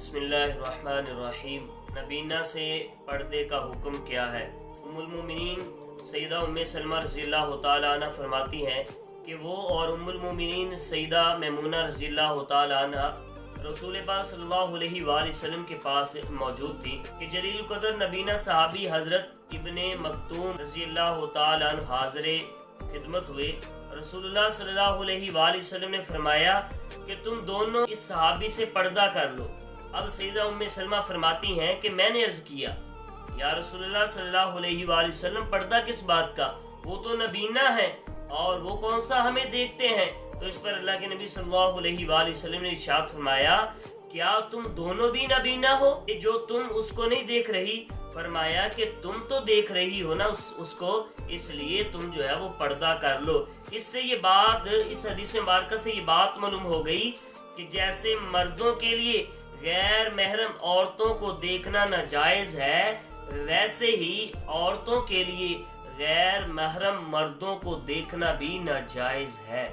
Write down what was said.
बिस्मिल्लाहिर्रहमानिर्रहीम। नबीना से पर्दे का हुक्म क्या है? उम्मुल मोमिनीन सैयदा उम्मे सलमा रज़ियल्लाहु तआला अन्हा फरमाती हैं कि वो और उम्मुल मोमिनीन सैयदा मैमूना रज़ियल्लाहु तआला अन्हा रसूल पाक सल्लल्लाहु अलैहि वसल्लम के पास मौजूद थी कि जलील कदर नबीना सहाबी हज़रत इब्ने मक्तूम रज़ियल्लाहु तआला अन्हु हाज़िर खिदमत हुए। रसूलुल्लाह सल्लल्लाहु अलैहि वसल्लम ने फरमाया कि तुम दोनों इस सहाबी से पर्दा कर लो। अब सैयदा उम्मे सलमा फरमाती हैं कि मैंने अर्ज किया, या रसूलुल्लाह सल्लल्लाहु अलैहि वसल्लम पर्दा किस बात का? वो तो नबीना है और वो कौन सा हमें देखते हैं? तो इस पर अल्लाह के नबी सल्लल्लाहु अलैहि वसल्लम ने इरशाद फरमाया, क्या तुम दोनों भी नबीना हो कि जो तुम उसको नहीं देख रही? फरमाया कि तुम तो देख रही हो ना उसको, इसलिए तुम जो है वो पर्दा कर लो। इससे ये बात, इस हदीस मुबारक से ये बात मालूम हो गई कि जैसे मर्दों के लिए गैर महरम औरतों को देखना नाजायज है, वैसे ही औरतों के लिए गैर महरम मर्दों को देखना भी नाजायज है।